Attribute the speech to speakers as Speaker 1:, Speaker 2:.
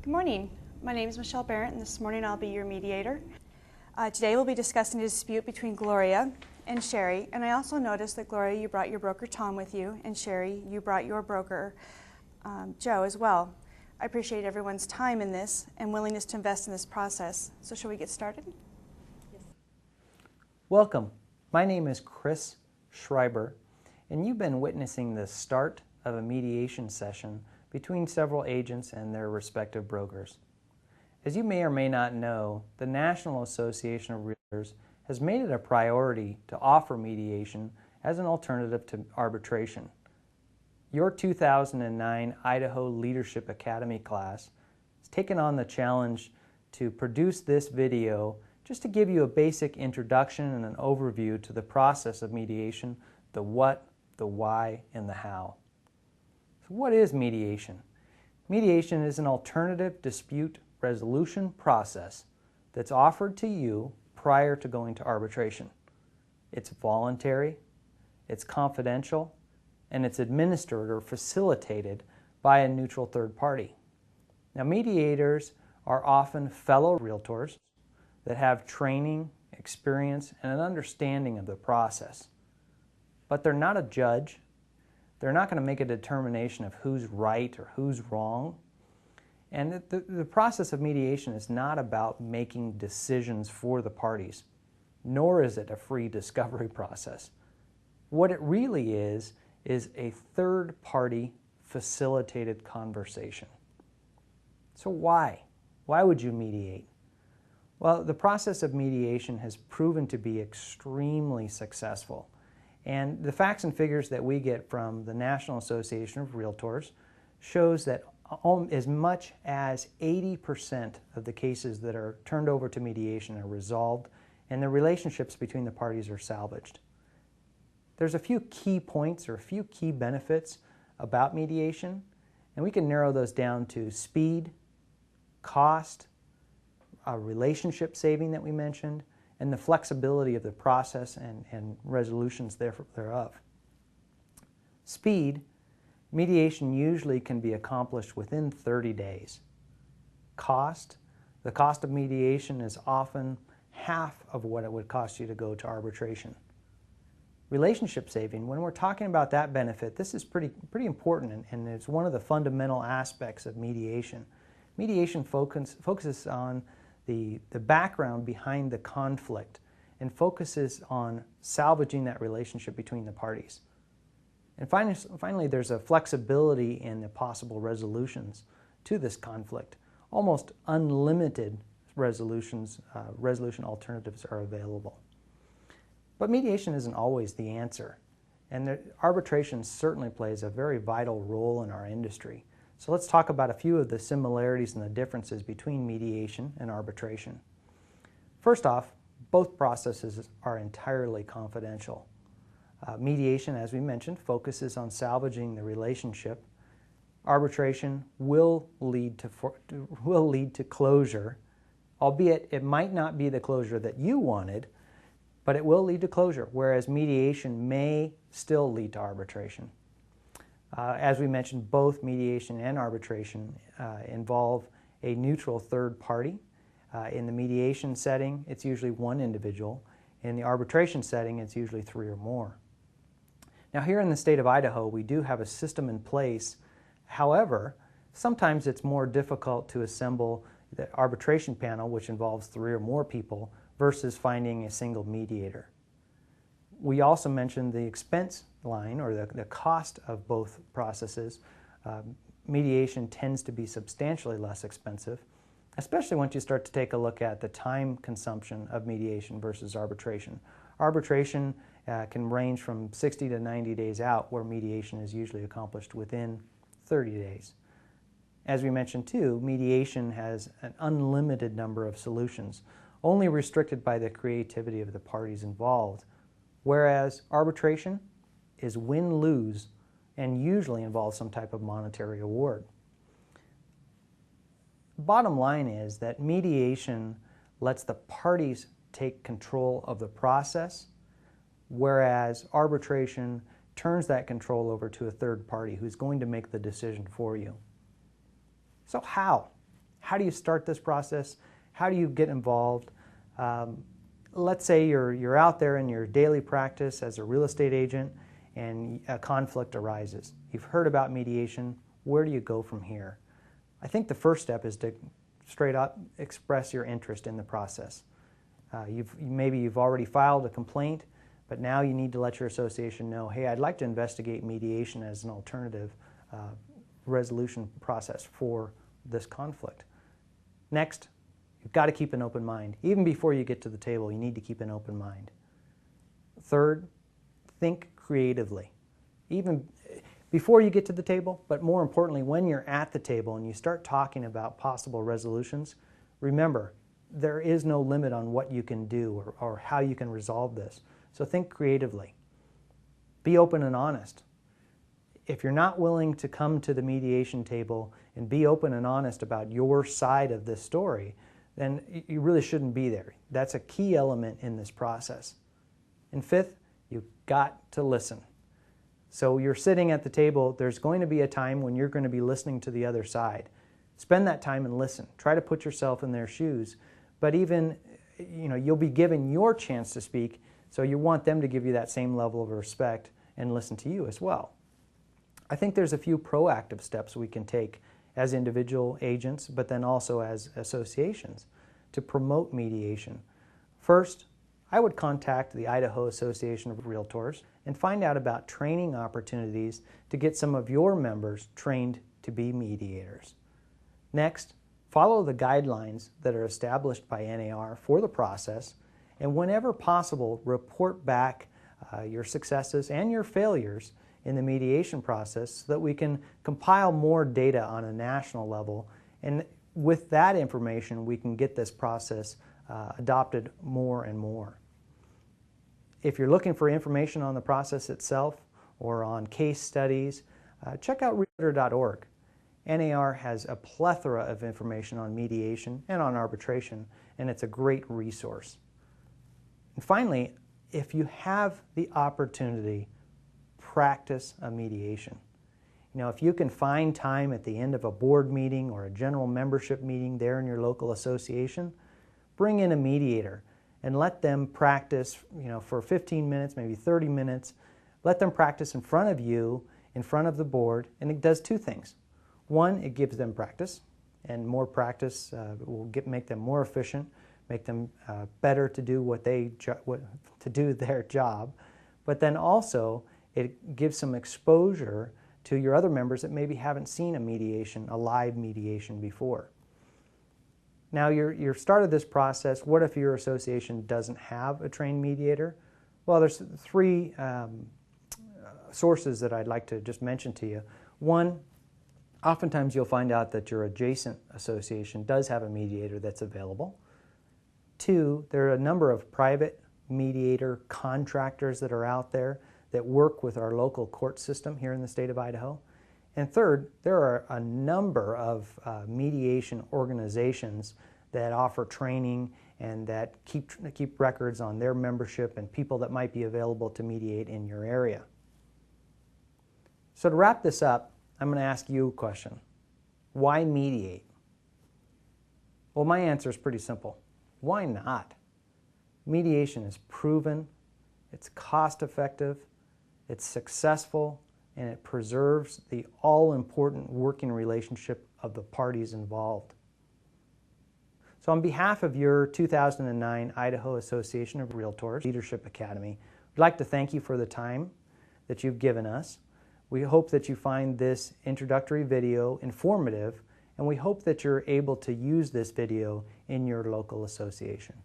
Speaker 1: Good morning. My name is Michelle Barrett, and this morning I'll be your mediator. Today we'll be discussing a dispute between Gloria and Sherry, and I also noticed that Gloria, you brought your broker Tom with you, and Sherry, you brought your broker Joe as well. I appreciate everyone's time in this and willingness to invest in this process. So shall we get started?
Speaker 2: Yes. Welcome. My name is Chris Schreiber, and you've been witnessing the start of a mediation session between several agents and their respective brokers. As you may or may not know, the National Association of Realtors has made it a priority to offer mediation as an alternative to arbitration. Your 2009 Idaho Leadership Academy class has taken on the challenge to produce this video just to give you a basic introduction and an overview to the process of mediation, the what, the why, and the how. So what is mediation? Mediation is an alternative dispute resolution process that's offered to you prior to going to arbitration. It's voluntary, it's confidential, and it's administered or facilitated by a neutral third party. Now, mediators are often fellow realtors that have training, experience, and an understanding of the process. But they're not a judge. They're not going to make a determination of who's right or who's wrong. And the process of mediation is not about making decisions for the parties, nor is it a free discovery process. What it really is a third-party facilitated conversation. So why? Why would you mediate? Well, the process of mediation has proven to be extremely successful. And the facts and figures that we get from the National Association of Realtors shows that as much as 80% of the cases that are turned over to mediation are resolved and the relationships between the parties are salvaged. There's a few key points or a few key benefits about mediation, and we can narrow those down to speed, cost, relationship saving that we mentioned, and the flexibility of the process and resolutions thereof. Speed, mediation usually can be accomplished within 30 days. Cost, the cost of mediation is often half of what it would cost you to go to arbitration. Relationship saving, when we're talking about that benefit, this is pretty important, and it's one of the fundamental aspects of mediation. Mediation focuses on the background behind the conflict and focuses on salvaging that relationship between the parties. And finally, there's a flexibility in the possible resolutions to this conflict. Almost unlimited resolution alternatives are available. But mediation isn't always the answer, and arbitration certainly plays a very vital role in our industry. So let's talk about a few of the similarities and the differences between mediation and arbitration. First off, both processes are entirely confidential. Mediation, as we mentioned, focuses on salvaging the relationship. Arbitration will lead to closure, albeit it might not be the closure that you wanted, but it will lead to closure, whereas mediation may still lead to arbitration. As we mentioned, both mediation and arbitration involve a neutral third party. In the mediation setting, it's usually one individual. In the arbitration setting, it's usually three or more. Now, here in the state of Idaho, we do have a system in place. However, sometimes it's more difficult to assemble the arbitration panel, which involves three or more people, versus finding a single mediator. We also mentioned the expense line, or the cost of both processes. Mediation tends to be substantially less expensive, especially once you start to take a look at the time consumption of mediation versus arbitration. Arbitration can range from 60 to 90 days out, where mediation is usually accomplished within 30 days. As we mentioned too, mediation has an unlimited number of solutions, only restricted by the creativity of the parties involved, whereas arbitration is win-lose and usually involves some type of monetary award. Bottom line is that mediation lets the parties take control of the process, whereas arbitration turns that control over to a third party who's going to make the decision for you. So how? How do you start this process? How do you get involved? Let's say you're out there in your daily practice as a real estate agent and a conflict arises. You've heard about mediation. Where do you go from here? I think the first step is to straight up express your interest in the process. Maybe you've already filed a complaint, but now you need to let your association know, hey, I'd like to investigate mediation as an alternative resolution process for this conflict. Next, you've got to keep an open mind. Even before you get to the table, you need to keep an open mind. Third, think creatively. Even before you get to the table, but more importantly, when you're at the table and you start talking about possible resolutions, remember, there is no limit on what you can do or how you can resolve this. So think creatively. Be open and honest. If you're not willing to come to the mediation table and be open and honest about your side of this story, then you really shouldn't be there. That's a key element in this process. And fifth, you've got to listen. So you're sitting at the table, there's going to be a time when you're going to be listening to the other side. Spend that time and listen. Try to put yourself in their shoes. But even, you'll be given your chance to speak, so you want them to give you that same level of respect and listen to you as well. I think there's a few proactive steps we can take as individual agents, but then also as associations to promote mediation. First, I would contact the Idaho Association of Realtors and find out about training opportunities to get some of your members trained to be mediators. Next, follow the guidelines that are established by NAR for the process, and whenever possible, report back your successes and your failures in the mediation process so that we can compile more data on a national level, and with that information we can get this process adopted more and more. If you're looking for information on the process itself or on case studies, check out realtor.org. NAR has a plethora of information on mediation and on arbitration, and it's a great resource. And finally, if you have the opportunity, practice a mediation. If you can find time at the end of a board meeting or a general membership meeting there in your local association, bring in a mediator and let them practice, for 15 minutes, maybe 30 minutes. Let them practice in front of you, in front of the board, and it does two things. One, it gives them practice, and more practice will make them more efficient, make them better to do to do their job. But then also, it gives some exposure to your other members that maybe haven't seen a live mediation before. Now, you've started this process. What if your association doesn't have a trained mediator? Well, there's three sources that I'd like to just mention to you. One, oftentimes you'll find out that your adjacent association does have a mediator that's available. Two, there are a number of private mediator contractors that are out there that work with our local court system here in the state of Idaho. And third, there are a number of mediation organizations that offer training and that keep records on their membership and people that might be available to mediate in your area. So to wrap this up, I'm going to ask you a question. Why mediate? Well, my answer is pretty simple. Why not? Mediation is proven, it's cost-effective, it's successful, and it preserves the all-important working relationship of the parties involved. So on behalf of your 2009 Idaho Association of Realtors Leadership Academy, I'd like to thank you for the time that you've given us. We hope that you find this introductory video informative, and we hope that you're able to use this video in your local association.